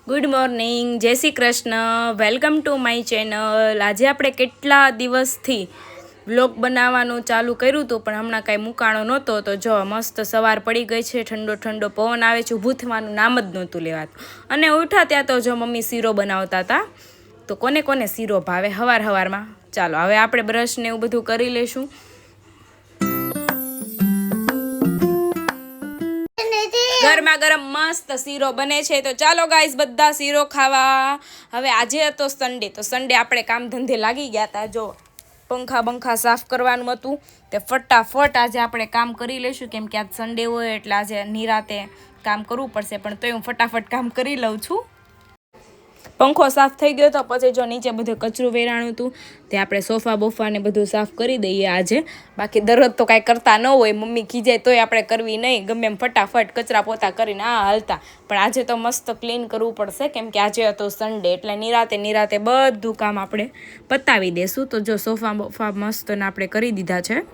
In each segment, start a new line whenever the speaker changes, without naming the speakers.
Good morning, જય Shri Krishna, welcome to my channel. આજે આપણે કેટલા દિવસથી વ્લોગ બનાવવાનું ચાલુ કર્યું હતું, પણ હમણાં કાંઈ મૂકાણો નહોતો। તો જો મસ્ત સવાર પડી ગઈ છે, ઠંડો ઠંડો પવન આવે છે, ઊભું થવાનું નામ જ નહોતું લેવાતું। અને ઉઠા ત્યાં તો જો મમ્મી શીરો બનાવતા હતા। તો કોને કોને શીરો ભાવે હવારમાં? ચાલો હવે આપણે બ્રશ ને એવું બધું કરી લઈશું। ગરમા ગરમ મસ્ત શીરો બને છે, તો ચાલો ગાઈઝ બધા શીરો ખાવા। હવે આજે હતો સન્ડે, તો સન્ડે આપણે કામ ધંધે લાગી ગયા હતા। જો પંખા સાફ કરવાનું હતું, તે ફટાફટ આજે આપણે કામ કરી લઈશું, કેમ કે આજ સન્ડે હોય એટલે આજે નિરાતે કામ કરવું પડશે, પણ તોય હું ફટાફટ કામ કરી લઉં છું। પંખો સાફ થઈ ગયો તો પછી જો નીચે બધું કચરું વેરાણું હતું, તે આપણે સોફા બોફા ને બધું સાફ કરી દઈએ આજે। બાકી દરરોજ તો કાંઈ કરતા ન હોય, મમ્મી ખીજાય તોય આપણે કરવી નહીં, ગમે એમ ફટાફટ કચરા પોતા કરીને હાલતા। પણ આજે તો મસ્ત ક્લીન કરવું પડશે, કેમ કે આજે હતો સન્ડે, એટલે નિરાતે બધું કામ આપણે પતાવી દેશું। તો જો સોફા બોફા મસ્ત ને આપણે કરી દીધા છે।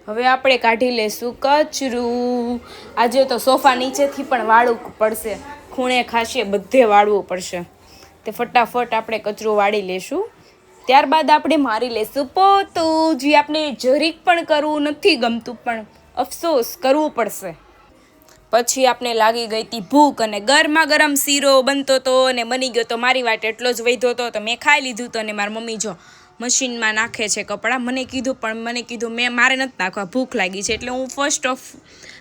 હવે આપણે કાઢી લેશું કચરું। આજે તો સોફા નીચેથી પણ વાળવું પડશે, ખૂણે ખાંસીએ બધે વાળવું પડશે, તે ફટાફટ આપણે કચરો વાળી લેશું। ત્યારબાદ આપણે મારી લેશું પોતું, જે આપણે જરીક પણ કરવું નથી ગમતું, પણ અફસોસ કરવું પડશે। પછી આપણે લાગી ગઈ હતી ભૂખ, અને ગરમા ગરમ શીરો બનતો હતો અને બની ગયો તો મારી વાટ એટલો જ વધ્યો હતો, તો મેં ખાઈ લીધું હતું। અને મારી મમ્મી જો મશીનમાં નાખે છે કપડાં, મને કીધું મારે નથી નાખવા, ભૂખ લાગી છે, એટલે હું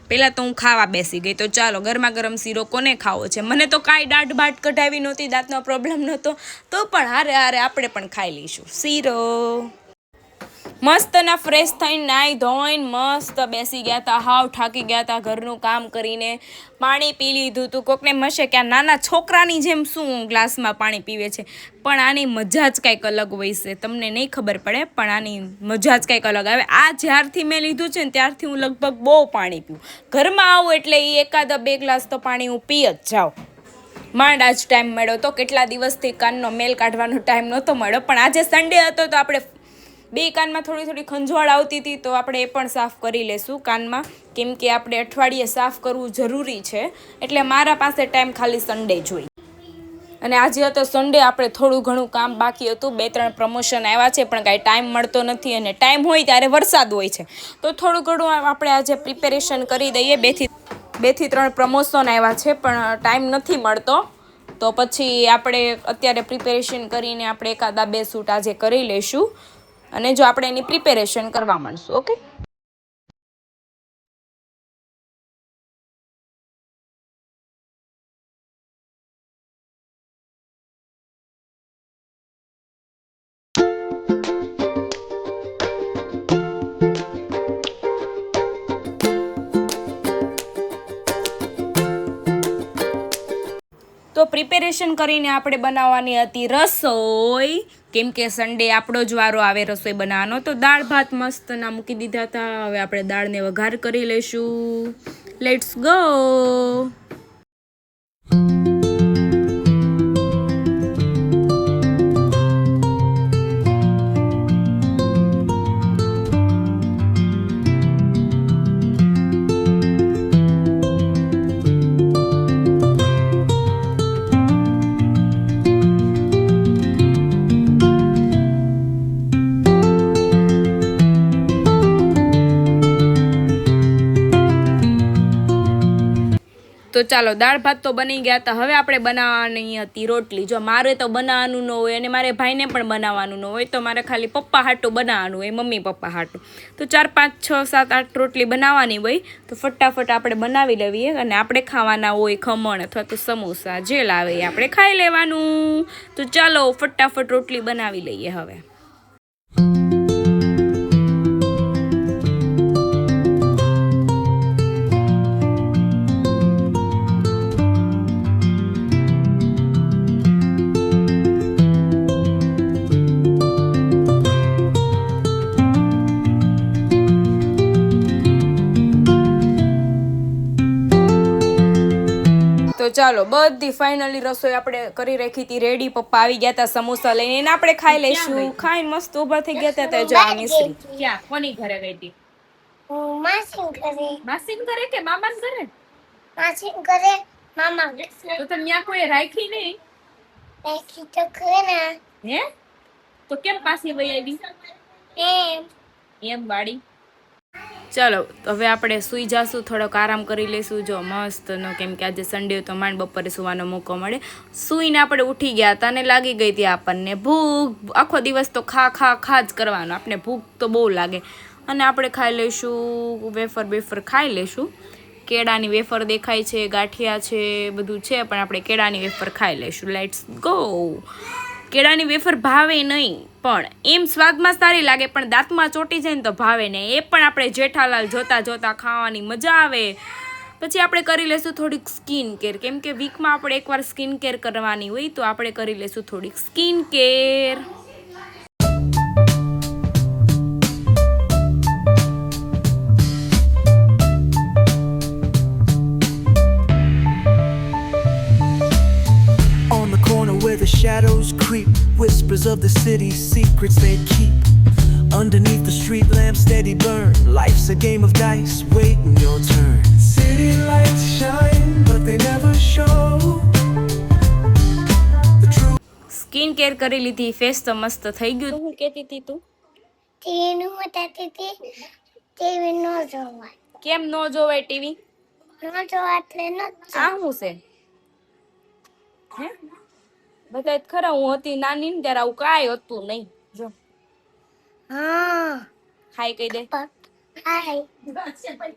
પહેલાં તો હું ખાવા બેસી ગઈ। તો ચાલો ગરમા ગરમ શીરો કોને ખાવો છે? મને તો કાંઈ દાઢ બાટ કઢાવી નહોતી, દાંતનો પ્રોબ્લેમ નહોતો, તો પણ હારે આપણે પણ ખાઈ લઈશું શીરો। મસ્ત ના ફ્રેશ થઈને નાહી ધોઈને મસ્ત બેસી ગયા હતા, હાવ થાકી ગયા હતા ઘરનું કામ કરીને, પાણી પી લીધું હતું। કોકને મશે કે આ નાના છોકરાની જેમ શું ગ્લાસમાં પાણી પીવે છે, પણ આની મજા જ કંઈક અલગ હોય છે, તમને નહીં ખબર પડે, પણ આની મજા જ કંઈક અલગ આવે। આ જ્યારથી મેં લીધું છે ને ત્યારથી હું લગભગ બહુ પાણી પીવું, ઘરમાં આવું એટલે એ એકાદ બે ગ્લાસ તો પાણી હું પી જ જાઉં। માંડ આજ ટાઈમ મળ્યો તો, કેટલા દિવસથી કાનનો મેલ કાઢવાનો ટાઈમ નહોતો મળ્યો, પણ આજે સન્ડે હતો તો આપણે બે કાનમાં થોડી ખંજવાળ આવતી હતી, તો આપણે એ પણ સાફ કરી લેશું કાનમાં, કેમ કે આપણે અઠવાડિયે સાફ કરવું જરૂરી છે, એટલે મારા પાસે ટાઈમ ખાલી સન્ડે જોઈએ। અને આજે હતો સન્ડે, આપણે થોડું ઘણું કામ બાકી હતું, 2-3 પ્રમોશન આવ્યા છે, પણ કાંઈ ટાઈમ મળતો નથી, અને ટાઈમ હોય ત્યારે વરસાદ હોય છે, તો થોડું ઘણું આપણે આજે પ્રિપેરેશન કરી દઈએ। 2-3 પ્રમોશન આવ્યા છે, પણ ટાઈમ નથી મળતો, તો પછી આપણે અત્યારે પ્રિપેરેશન કરીને આપણે એકાદા 2 શૂટ આજે કરી લઈશું, અને જો આપણે એની પ્રિપેરેશન કરવા માંડશું। ઓકે, તો પ્રિપેરેશન કરીને આપણે બનાવવાની હતી રસોઈ, કેમ કે સન્ડે આપણો જ વારો આવે રસોઈ બનાવવાનો। તો દાળ ભાત મસ્ત ના મૂકી દીધા હતા, હવે આપણે દાળને વઘાર કરી લઈશું। Let's go. તો ચાલો દાળ ભાત તો બની ગયા હતા, હવે આપણે બનાવવાની હતી રોટલી। જો મારે તો બનાવવાનું ન હોય, અને મારે ભાઈને પણ બનાવવાનું ન હોય, તો મારે ખાલી પપ્પા હાટું બનાવવાનું હોય, મમ્મી પપ્પા હાટું, તો 4, 5, 6, 7, 8 રોટલી બનાવવાની હોય, તો ફટાફટ આપણે બનાવી લેવીએ, અને આપણે ખાવાના હોય ખમણ અથવા તો સમોસા, જે લાવે એ આપણે ખાઈ લેવાનું। તો ચાલો ફટાફટ રોટલી બનાવી લઈએ હવે। તો ચાલો બધી ફાઇનલી રસોઈ આપણે કરી રાખી હતી રેડી, પપ્પા આવી ગયા હતા સમોસા લઈને, એને આપણે ખાઈ લઈશું। ખાઈને મસ્ત ઊભા થઈ ગયા હતા, જો આ મિશ્રી ક્યાં કોની ઘરે ગઈ હતી? માસીન ઘરે કે મામાન ઘરે? માસીન ઘરે
મામા
તો તને ત્યાં કોઈ રાખી નહીં
રાખી તો ખરા
હે તો કેમ પાછી વઈ આવી એમ વાડી ચલો તો હવે આપણે સૂઈ જાશું, થોડોક આરામ કરી લઈશું. જો મસ્ત નો, કેમ કે આજે સન્ડે તો માંડ બપોરે સુવાનો મોકો મળે. સૂઈને આપણે ઉઠી ગયા હતા અને લાગી ગઈ હતી આપણને ભૂખ. આખો દિવસ તો ખા ખા ખા જ કરવાનો, આપણે ભૂખ તો બહુ લાગે. અને આપણે ખાઈ લઈશું વેફર ખાઈ લઈશું. કેળાની વેફર દેખાય છે, ગાંઠિયા છે, બધું છે, પણ આપણે કેળાની વેફર ખાઈ લઈશું. Let's go. કેળાની વેફર ભાવે નહીં, પણ એમ સ્વાદમાં સારી લાગે, પણ દાંતમાં ચોટી જાય ને તો ભાવે નહીં. એ પણ આપણે જેઠાલાલ જોતા જોતા ખાવાની મજા આવે. પછી આપણે કરી લઈશું થોડીક સ્કિન કેર, કેમ કે વીકમાં આપણે એકવાર સ્કિન કેર કરવાની હોય, તો આપણે કરી લઈશું થોડીક skin care.
On the corner where the shadows creep, whispers of the city's secrets they keep. Underneath the street lamp steady burn, life's a game of dice, waiting your turn. City lights shine, but they never show the truth.
Skin care કરી લીધી, face તો મસ્ત થઈ ગયું. હું કહેતી હતી તું
તેનું બતાતી હતી ટીવી નો જોવાય
કેમ નો જોવાય ટીવી?
નો જોવા એટલે ન
આ શું છે હે? બધા ખરા હું હતી નાની ને ત્યારે આવું કાંઈ હતું નહીં. જો
હા
હાય કહી દે.
હાય